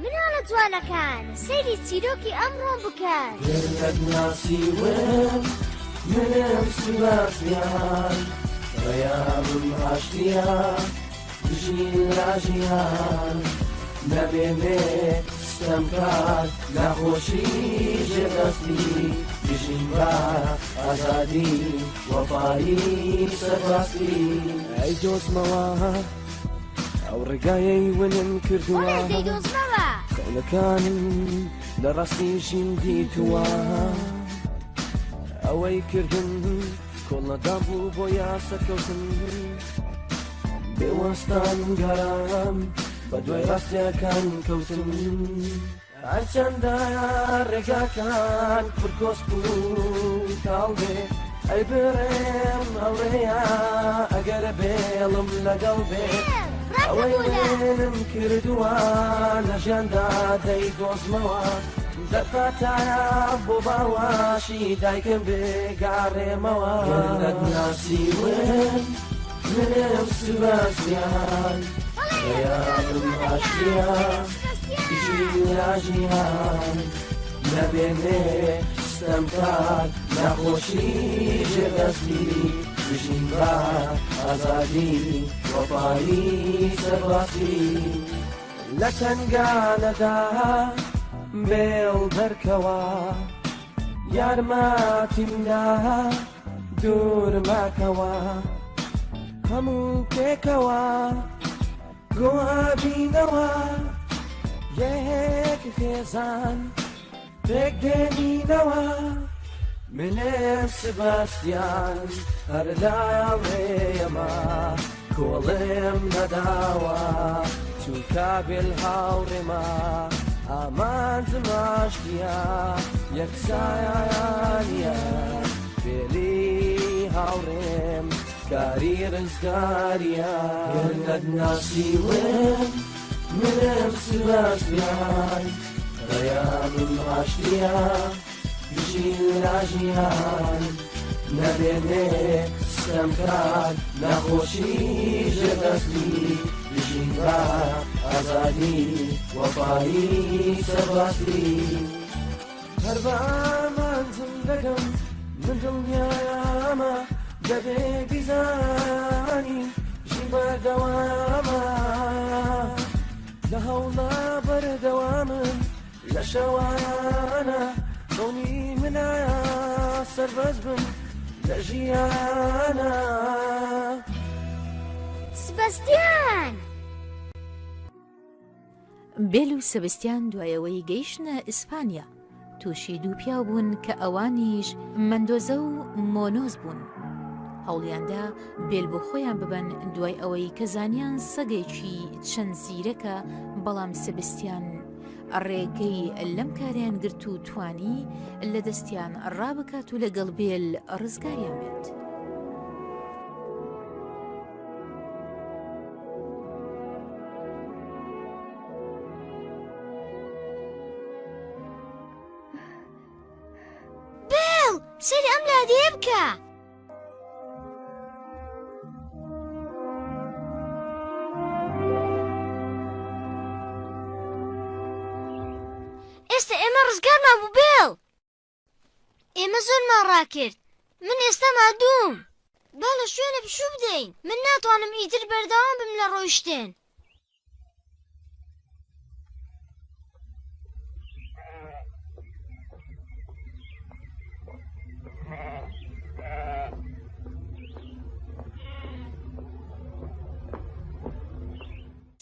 مناڵە جوانەکان سەیری چیرۆکی ئەمڕۆ بکەن گەرەک ناسیوم منم سباسیان ڕێیابم هاشتیان دژین لاژیان نەبێنێ ستەمکار نەخۆشی ژێدەستی دژین بە ئازادی وەفایی سەرباستی ئەی دۆزمەوە ئەو ڕێگایەی ونم کردووە خەونەکانم لە ڕاستیشیم دیتووە ئەوەی کردن کۆڵەدام بوو بۆ یاسەکەوتن بێوەستان گەرام بە دوای ڕاستیەکان کەوتن هەرچەندە ڕێگاکان پرکۆست بوو تاڵ بێ ئەی بڕێم ئەوڕێیە ئەگەرە بێڵم لەگەڵ بێ ئەوەی وێنم کردووە لە ژیاندا دەیدۆزمەوە دەفاتایە بۆ باواشی دایکم بێگاڕێمەوە گەرەک ناسیوم منم سباسیان ڕێیابم هاشتیان دژین لاژیان نەبێنێ ستەمکار نەخۆشی ژێدەستی دژین بە ئازادی وەفایی سەرباستی لە تەنگانەدا بێڵ دەرکەوە یارمەتیمدا دوور ماکەوە هەموو پێکەوە گۆبینەوە یەک خێزان پێک دێنینەوە منم سباسیان هەر لاڵێمە کۆڵێم نەداوە چونکە بێل هاوڕێمە ئامانجم ئاشتیە یەکسایانە بێلی هاوڕێم کاری ڕزگاریە گەرەک ناسیوم منم سباسیان ڕێیابم هاشتیە دژین لاژیان نەبێنێ ستەمکار نەخۆشی ژێدەستی دژین بە ئازادی وەفایی سەرباستی هەر بە ئامانجم دەکەم من دڵنیامە دەبێ بیزانی ژین بەردەوامە لە هەوڵە بەردەوامن لە شەوانە دڵنی منایە سەربەز بم لە ژیانە سبەستیان بێل و سەبستیان دوایەوەی گەیشتنە ئیسپانیا تووشی دوو پیاو بوون کە ئەوانیش مەندۆزە و مۆنۆز بوون هەوڵیاندا بێل بۆ خۆیان ببەن دوای ئەوەی کە زانیان سەگێکی چەند زیرەکە بەڵام سەبستیان ڕێگەی لەم کاریان گرت و توانی لە دەستیان ڕابکات و لەگەڵ بێل ڕزگاریان بێت بێڵ سەری ئەم لادێ بکە ئێستا ئێمە ڕزگارمان بوو بێڵ ئێمە زۆرمان ڕاکرد من ئێستا مادووم با لە شوێنە پشوو بدەین من ناتوانم ئیتر بەردەوام بم لە ڕۆیشتن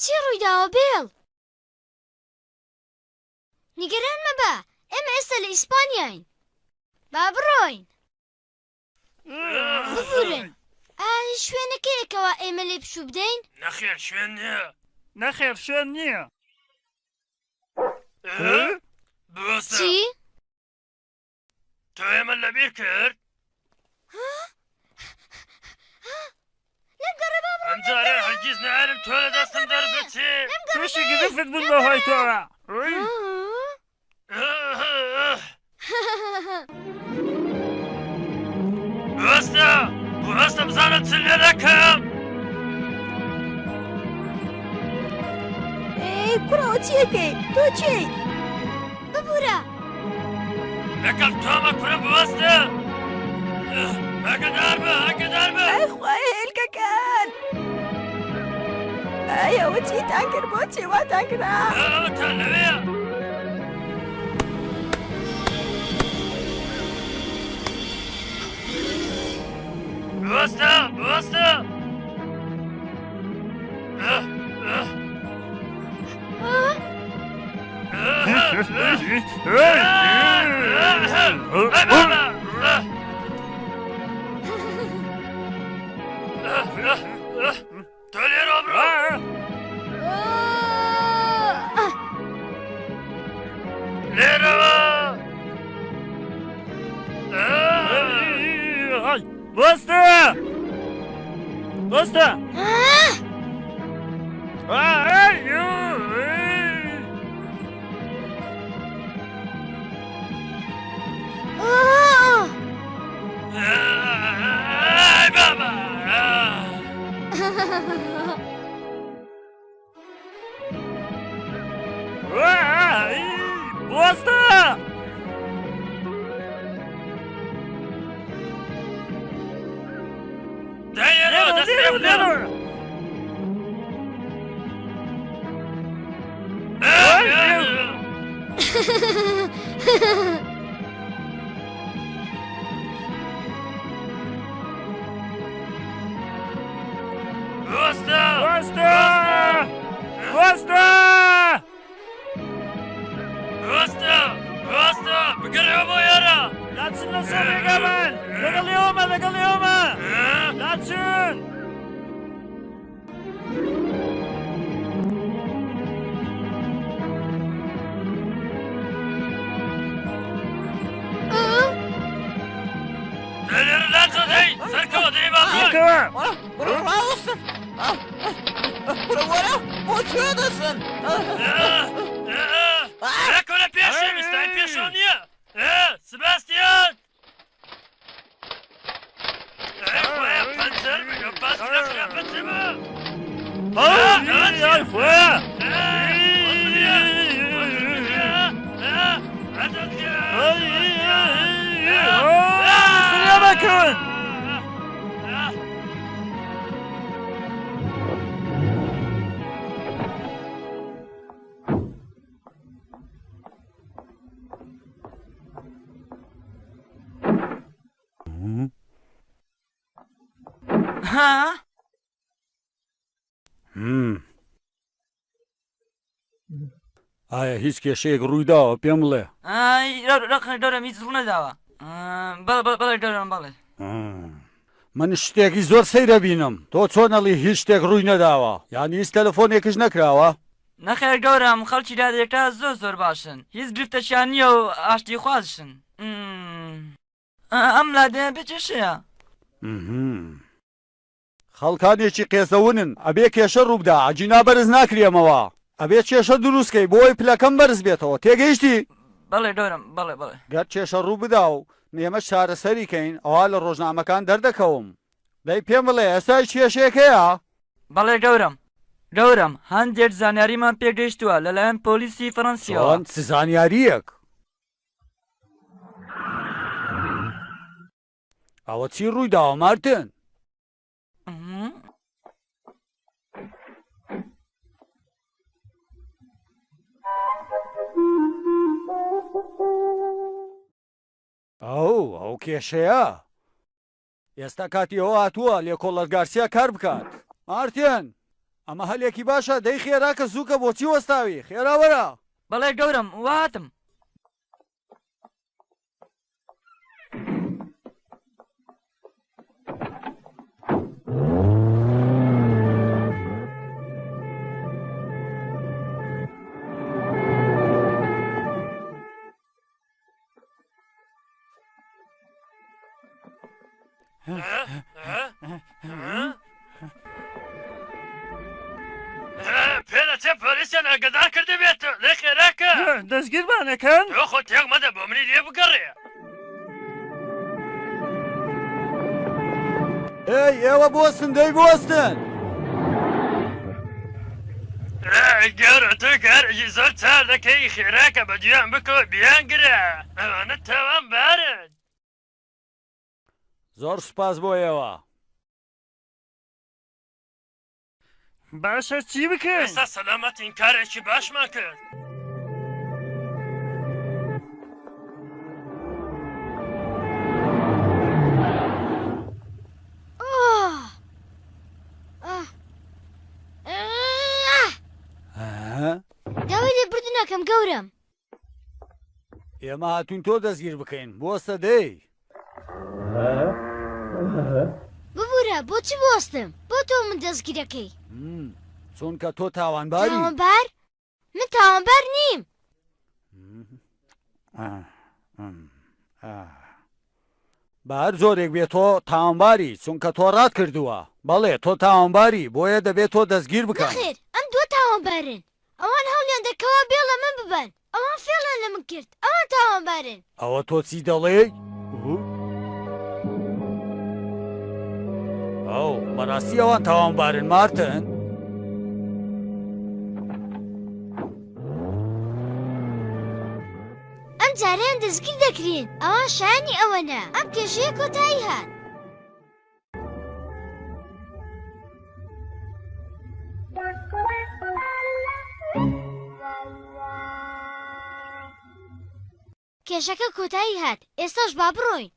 چی ڕوویداوە بێڵ نیگەران مەبە ئێمە ئێستا لە ئیسپانیاین با بڕۆین ببورن شوێنەکەیەکەوە ئێمە لێ پشوو بدەین نەخێر شوێن نییە نەخێر شوێن نییە چی؟ تۆ ئێمە لەبیر کرد لەم گەڕێ با بڕۆم ئەمجارە هەرگیز نەعرم تۆ لە دەستم دەربچێ تووشی گرفت بن بەهۆی تۆوە بوەستە بزانم چ لێ دەکەم ئێ کوڕەوە چیەکەی تۆ چی ببوورە یەکەم تۆمە کوڕە بوەستە ئەگەدار بە ئەگەدار بە ئەخوای هێلکەکان ئەوە چیتان کرد بۆ چێواتان کرا ئەوەتە لەوەیە بوەستە بوەستە تۆ لێرە بڕۆ لێرەوە بۆستە بۆستە ئای بابا بۆستە دەیێرەوە دەستێ بدەرەوە بوەستە بۆستە بۆستە بوەستە بوەستە بگەڕێەوە بۆ یارە لاچن لەسەر ڕێگە من لەگەڵ ئێوەمە لەگەڵ ئێوەمە لاچن لێرە لاچۆ دەی سەرکەوە دەی با بڕۆی لەکۆلە پێشێ ویستای پێشۆ نییە سباستیان خۆیان پەنجەر بگە باس لەخرا بچمە بکن ها؟ ئایا هیچ کێشەیەک ڕوویداوە پێم بڵێ دەورم هیچ ڕوو نەداوە بەڵێ دەورم بەڵێ من شتێکی زۆر سەیرە بینم تۆ چۆنەڵی هیچ شتێک ڕووی نەداوە یانی هیچ تەلەفۆنێکش نەکراوە نەخێر گەورم خەڵکی دادێکتا زۆر باشن هیچ گرفتەشیان نییە و ئاشتی خوازشن ئەم لادێن بچێشەیە خەڵکانێکی قێزەونن ئەبێ کێشە ڕووبدا ئەجینا بەرز ناکرێمەوە ئەبێ کێشە دروستکەی بۆی پلەکەم بەرز بێتەوە تێگەیشتی بەڵێ دەورم بەڵێ گەر کێشە ڕوو بدا و نێمە چارەسەریکەین ئەوە لە ڕۆژنامەکان دەردەکەوم دەی پێم بڵێ ئێستا کێشەیەکەیە بەڵێ گەورم هەندێک زانیاریمان پێگەیشتووە لەلایەن پۆلیسی فەڕەنسیەوە زانیاریەک ئەوە چی ڕوویداوە مارتن ئەو کێشەیە ئێستا کاتی ئەوە هاتووە لێکۆڵەر گارسیا کار بکات مارتێن ئەمە هەلێکی باشە دەی خێرا کە زووکە بۆچی وەستاوی خێراوەرە بەڵێ گەورم واتم پێنەچێ پۆلیسیان ئەگەدار کردی بێت لێ خێراکە دەستگیرمانەکەن تۆ خۆ تێک مەدە بۆ منی لێ بگەڕێ ئێوە بۆستن دەی بۆستن گەورە تۆ کارێکی زۆر چاک دەکەی خێراکە بە گویان بکەوە بیان گرە ئەوانە تاوان بارن زۆر سوپاس بۆ ئێوە باشە چی بکەین؟ ئێستا سەلامەتین کارێکی باشمان کرد داوای لێ بردن ناکەم گەورم ئێمە هاتوین تۆ دەستگیر بکەین بۆستە دەی ببوورە بۆچی بۆستم بۆ تۆ من دەستگیرەکەی چونکە تۆ تاوانباری تاوانبار من تاوانبار نیم بە هەر زۆرێک بێت تۆ تاوانباری چونکە تۆ ڕات کردووە بەڵێ تۆ تاوانباری بۆیە دەبێت تۆ دەستگیر بکەن نەخێر ئەم دووە تاوانبارن ئەوان هەوڵیان دەکەوە بێڵ لە من ببەن ئەوان فێڵیان لە من کرد ئەوان تاوانبارن ئەوە تۆ چی دەڵێ؟ ئەو بەڕاستی ئەوان تاوانبارن مارتن؟ ئەم جاریان دەستگیر دەکرین ئەوان شایانی ئەوەنە ئەم کێشەیە کۆتایی هات کێشەکە کۆتایی هات ئێستاش با بڕۆین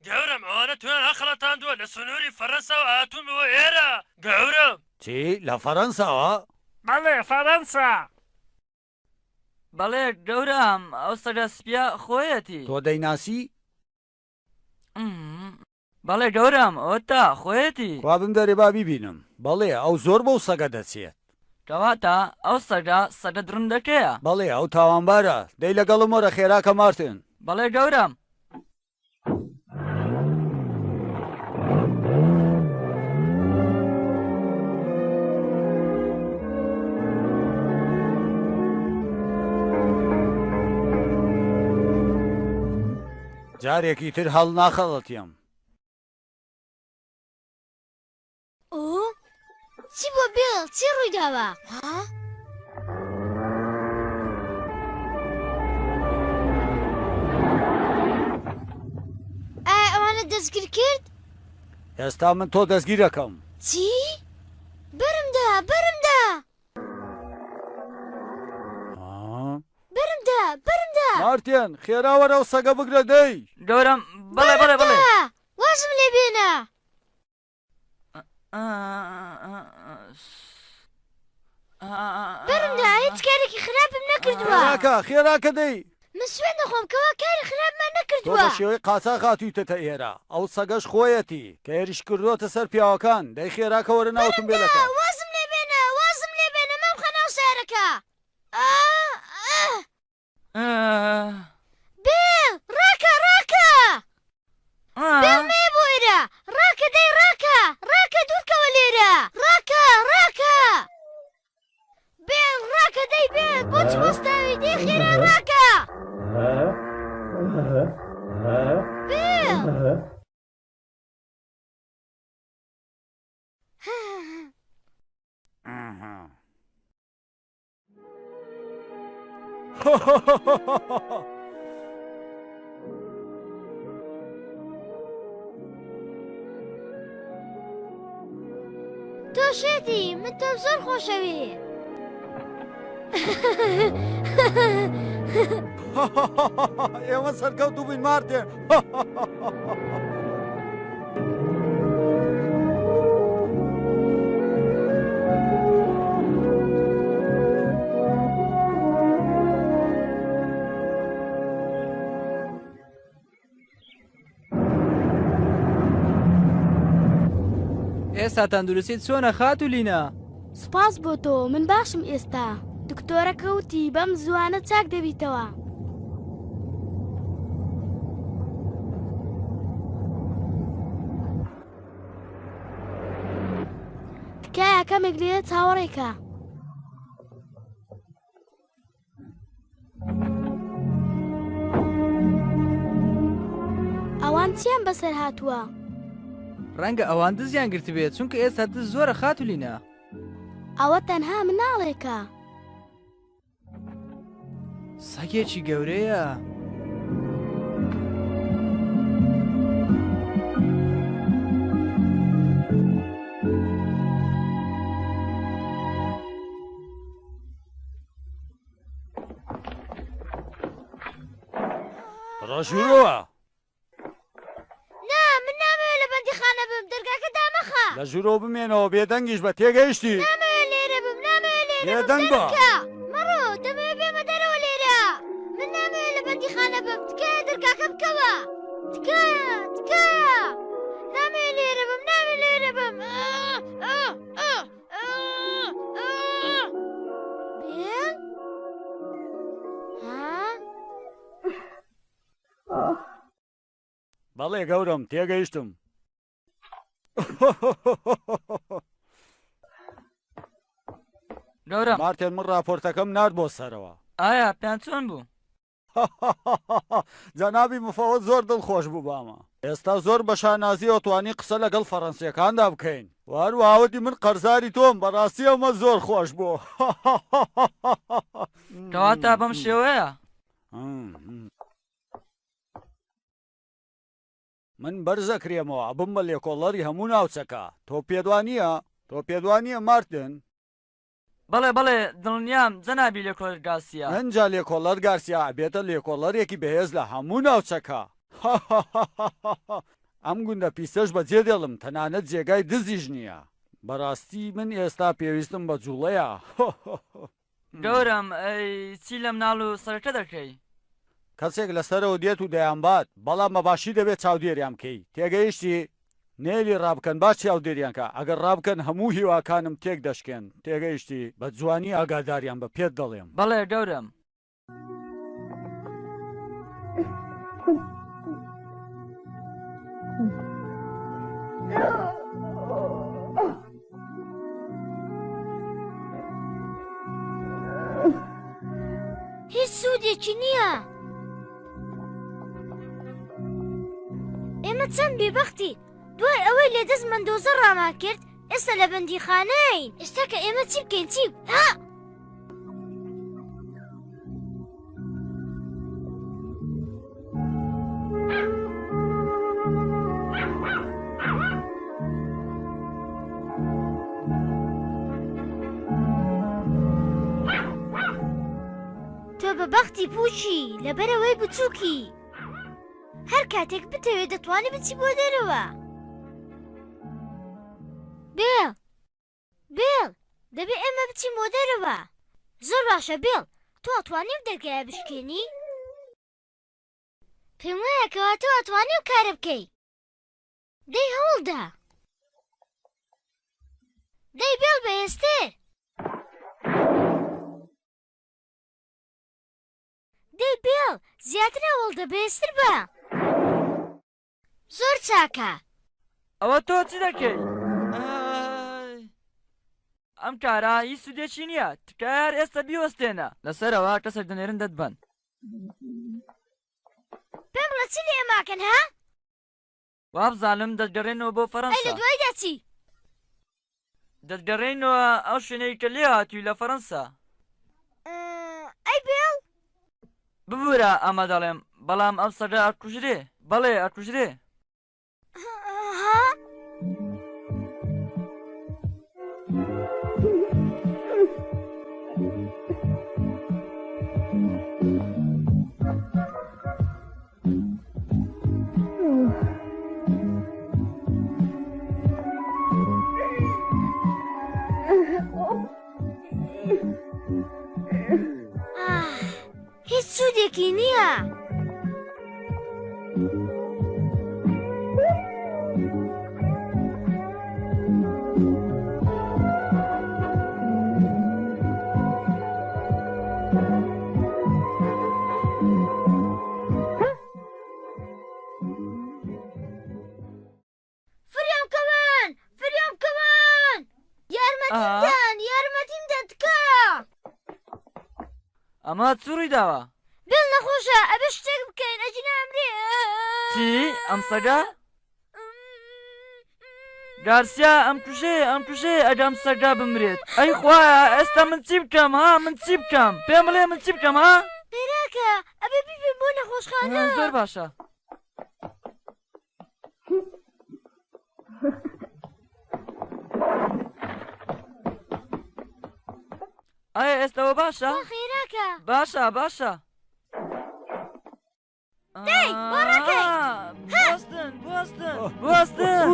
گەورم ئەوانە تویان هەخڵەتاندووە لە سنووری فەڕەنساوە هاتوونەوە ئێرە گەورم چی لە فەڕەنساوە؟ بەڵێ فەڕەنسا بەڵێ گەورم ئەو سەگە سپیا خۆیەتی تۆ دەیناسی؟ بەڵێ گەورم ئەوە تا خۆیەتی وا بم دەرێ با بیبینم بەڵێ ئەو زۆر بەو سەگە دەچێت کەواتە ئەو سەگە درندەکەیە بەڵێ ئەو تاوانبارە دەی لەگەڵم وەرە خێراکە مارتن بەڵێ گەورم جارێکی تر هەڵ ناخەڵەتیم ئۆ چی بۆ بێڵ چی ڕوویداوە ها؟ ئایا ئەوانە دەستگیر کرد؟ ئێستا من تۆ دەستگیر دەکەم چی؟ بەرمدا بەرمدا بەرمدا بەرمدا مارتێن خێراوەرە و سەگە بگرە دەی گەورم بەڵێ بەڵێ بەڵێ وازم لێ بێنە بەرمدا هیچ کارێکی خراپم نەکردووە خێراکە دەی من سوێن دەخۆم کەوا کاری خراپمان تۆ نەکردووە بە شێوەی قاچاق هاتوویتەتە ئێرە ئەو سەگەش خۆیەتی کە هێریش کردوتە سەر پیاوەکان دەی خێراکە وەرە ناو ئۆتۆمبیلەکە وازم لێ بێنە وازم لێ بێنە مام خەناو سارەکە بێڵ ڕاکە ڕاکە بێڵ مێ بۆ ئێرە ڕاکە دەی ڕاکە ڕاکە دوورکەوە لێرە ڕاکە ڕاکە بێڵ ڕاکە دەی بێڵ بۆچی وەستاوی دەی خێرا ڕاکە بێڵ تۆ شێتی من تۆم زۆر خۆشەوی ئێوە سەرکەوت بووین مارتێ ئێستا تەندروستیت چۆنە خاتولینە؟ سپاس بۆ تۆ من باشم ئێستا دکتۆرە کەوتی بەم زوانە چاک دەبیتەوە تکایە کەمێک لێرە چاوەڕێکە ئەوان چیان بەسەر هاتووە؟ ڕەنگە ئەوان دزیان گرت بێت چونکە ئێستا دز زۆرە خاتولینە ئەوە تەنها مناڵێکە. سەگێکی گەورەیە. ڕەژوورەوە نا من نامەوێت لە بەندیخانە بم دەرگاکە دامەخە لە ژوورەوە بمێنەوە بێدەنگیش بە تێگەیشتی نامەوێت لێرە بم نامەوێت لێرە بم بێدەنگ بە دەرکە مەڕۆ دەمەوێت بێمە دەرەوە لێرە من نامەوێت لە بەندیخانە بم تکایە دەرگاکە بکەوە تکایە نامەوێت لێرە بم نامەوێت لێرە بم بێل بەڵێ گەورم تێگەیشتم گەورم مارتێن من راپۆرتەکەم نرد بۆ سەرەوە ئایا پێیان چۆن بوو؟ جەنابی مفەوت زۆر دڵخۆش بوو بامە ئێستا زۆر بە شانازیەوە توانی قسە لەگەڵ فەڕەنسیەکاندا بکەین واروواوەتی من قەرزاری تۆم بەڕاستی ئەمە زۆر خۆش بوو کەواتە بەم شێوەیە من بەرزەکرێمەوە بم بە لێکۆڵەری هەموو ناوچەکە تۆ پێدوانیە مارتن بەڵێ دڵنیام جەنابی لێکۆڵەر گاسیە ئەنجا لێکۆڵەر گارسیا بێتە لێکۆڵەرێکی بەهێز لە هەموو ناوچەکە ئەم گوندە پیسەش بەجێ دێڵم تەنانەت جێگای دزیش نییە بەڕاستی من ئێستا پێویستم بە جوڵەیە گەورم چی لەم ناڵ و سەرەکە دەکەی کەسێک لەسەرەوە دێت و دەیانبات بەڵام مەباشی دەبێت چاودێریان بکەی تێگەیشتی نێلی ڕابکەن با چاودێریانکە ئەگەر ڕابکەن هەموو هیواکانم تێک دەشکێن تێگەیشتی بە جوانی ئاگاداریان بە پێت دەڵێم بەڵێ گەورم هیچ سوودێکی نییە ئێمە چەند بێبەختی دوای ئەوەی لێدەست مندۆزە ڕامان کرد ئێستا لە بەندیخانەین ئێستا کە ئێمە چی بکەین چی ها تۆ بەبەختی پوچی لەبەرەوەی بچووکی هەر کاتێک بتەوێت دەتوانێت بچی بۆ دەرەوە بێڵ دەبێت ئێمە بچین بۆ دەرەوە زۆر باشە بێڵ تۆ ئەتوانیم دەرگایە بشکێنی پێم وایە کەوا تۆ ئەتوانیم کارە بکەی دەی هەوڵدا دەی بێڵ بەهێزتر دەی بێڵ زیاتر هەوڵدە بەهێزتر بە زۆر چاکە ئەوە تۆ چی دەکەی ئەم کارە هیچ سوودێکی نییە تکار ئێستا بیوەستێنە لەسەرەوە کەسێک دەنێرن دەتبەن پێم بڵە چی لێ ئێماکەن ها وابزانم دەتگەڕێنەوە بۆ ئەی لە فەڕەنسا دوایدا چی دەتگەڕێنەوە ئەو شوێنەی کە لێ هاتووی لە فەڕەنسا ئەی بێڵ ببوورە ئەمە دەڵێم بەڵام ئەم سەگە ئەکوژرێ بەڵێ ئەکوژرێ ها هیچ سوودێکی نییە یارمەتیم دەتکە ئەمە چوڕی داوە بێڵ نەخۆشە ئەبێ شتێک بکەین ئەجی نامرێ چی ئەم سەگە گارسیا ئەم کوژێ ئەدام سەردا بمرێت ئەی خوایە ئێستا من چی بکەم ها من چی بکەم پێم بڵێ من چی بکەم ها خێراکە ئەبێ بیبێن بۆ نەخۆشخانە زۆر باشە ئایا ئێستەوە باشە خێراکە باشە دەی بۆ ڕاکەی بوەستن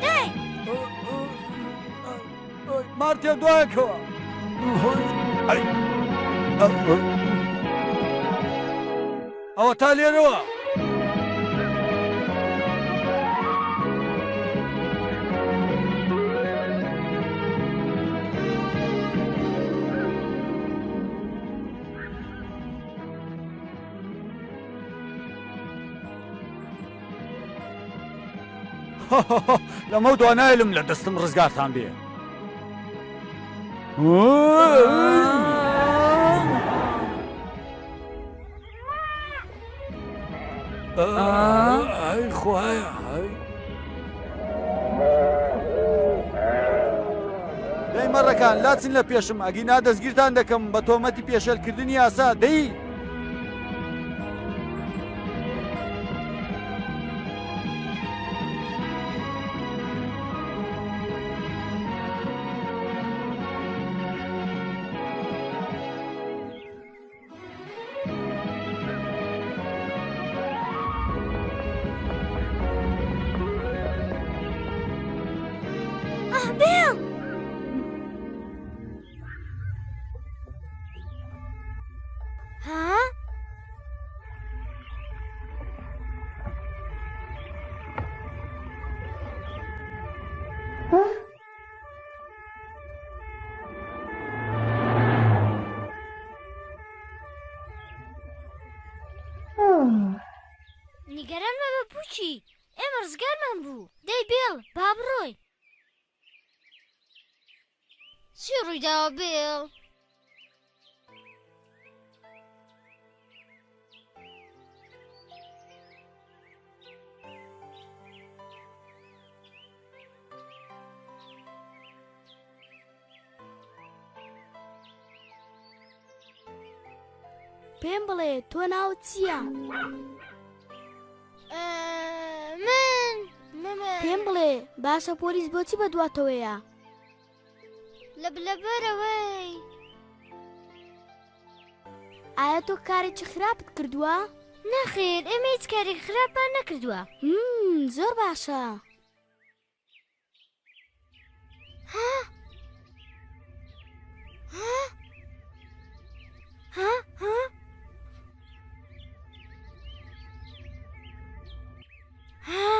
دەی مارتێ دوایکەوە ئەوە تا لێرەوە لەمە دوانایلم لە دەستم ڕزگارتان بێ ئای خوایە دەی مەڕەکان لاچین لە پێشم ئەگینا دەستگیرتان دەکەم بە تۆمەتی پێشەلکردنی یاسا دەی بێڵ ها نیگەران مەبە پوچی ئێمە ڕزگارمان بوو دەی بێڵ با بڕۆی چی ڕوویداوە بێڵ پێم بڵێ تۆ ناوت چییە؟ من پێم بڵێ باشە پۆلیس بۆچی بە دواتەوەیە؟ لەبەرەوەی ئایا تۆ کارێکی خراپت کردووە؟ نەخێر ئێمە هیچ کارێک خراپمان نەکردووە زۆر باشە ها ها ها ها ها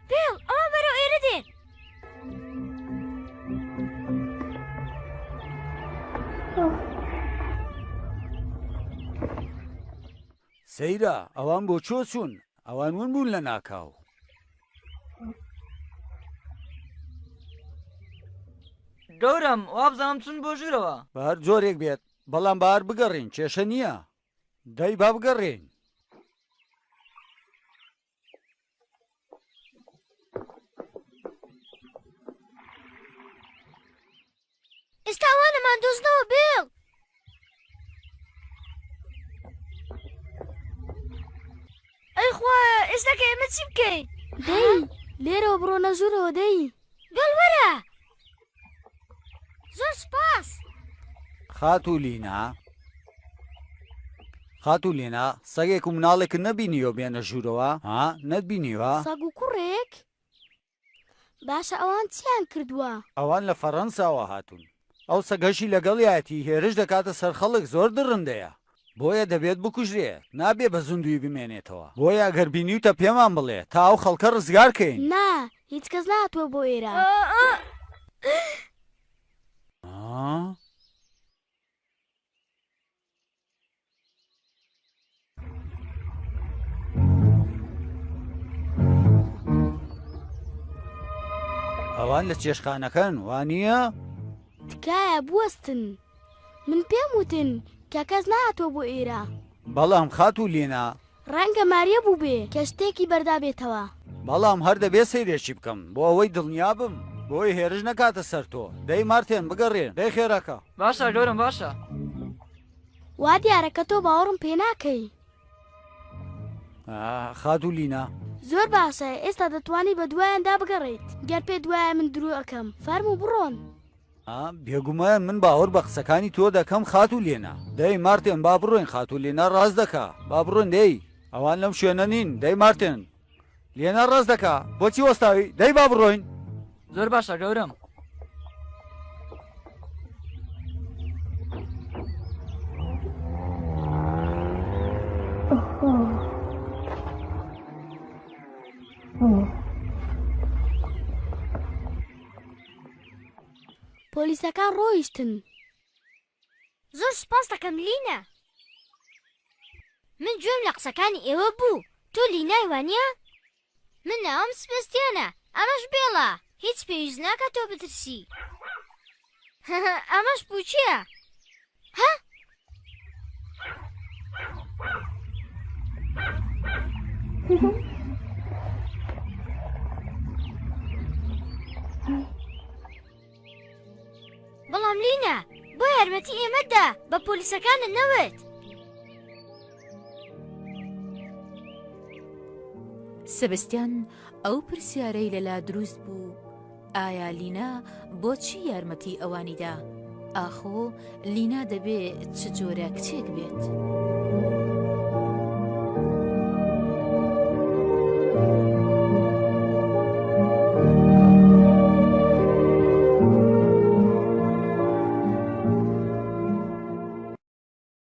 بێڵ ئەوە بەرەو ئێرە دێن سەیرە ئەوان بۆ چۆ چوون ئەوان ون بوون لە ناکاو گەورم وابزانم چون بۆ ژوورەوە بەهەر جۆرێک بێت بەڵام بەهار بگەڕین کێشە نییە دەی با بگەڕین ئێستا ئەوانەمان دۆزنەوە بێڵ ئەی خوایە ئێستا کە ئێمە چی بکەین دەی لێرەوە بڕۆنە ژوورەوە دەی بێڵ وەرە زۆر سپاس خاتو لێنا سەگێک و مناڵێکت نەبینیوە بێنە ژوورەوە ها نەتبینیوە سەگ و کوڕێک باشە ئەوان چیان کردووە ئەوان لە فەڕەنساوە هاتوون ئەو سەگەشی لەگەڵیاتی هێرش دەکاتە سەر خەڵک زۆر درڕندەیە بۆیە دەبێت بکوژرێ نابێ بە زوندوی بمێنێتەوە بۆیە ئەگەر بینیوتە پێمان بڵێ تا ئەو خەڵکە ڕزگارکەین نا هیچ کەس نهاتووە بۆ ئێرە ئەوان لە چێشخانەکەن وانییە؟ تکایە بوەستن من پێم وتن کە کەس نهاتۆ بۆ ئێرە بەڵام خات و لێنا ڕەنگە ماریە بوو بێ کە شتێکی بەردا بێتەوە بەڵام هەر دەبێت سەیرێکی بکەم بۆ ئەوەی دڵنیا بم بۆی هێرش نەکاتە سەر تۆ دەی مارتێن بگەڕێن دەی خێرەکە باشە گەورم باشە وا دیارەکە تۆ باوەڕم پێ ناکەی خات و لینا زۆر باشە ئێستا دەتوانی بە دوایاندا بگەڕێیت گەر پێ دوایە من درو ئەەکەم فەرم و بڕۆن بێگومایە من باوەڕ بە قسەکانی تۆ دەکەم خات و لێنا دەی مارتێن با بڕۆین خات و لێنا ڕاست دەکا با بڕۆن دەی ئەوان لەم شوێنە نین دەی مارتێن لێنا ڕاست دەکا بۆچی وەستاوی دەی با بڕۆین زۆر باشە گەورم پۆلیسەکان ڕۆیشتن زۆر سپاس دەکەم لینە من گوێم لە قسەکانی ئێوە بوو تۆ لینای وانە من ناوم سبەستیانە ئەمەش بێڵە هیچ پێویست ناکە تۆ بترسی ئەمەش بچیە ها بەڵام لینە بۆ یارمەتی ئێمەدا بە پۆلیسەکانت نەوت سەبستیان ئەو پرسیارەی لەلا دروست بوو ئایا لینا بۆچی یارمەتی ئەوانیدا ئاخۆ لینا دەبێت چ جۆرە کچێک بێت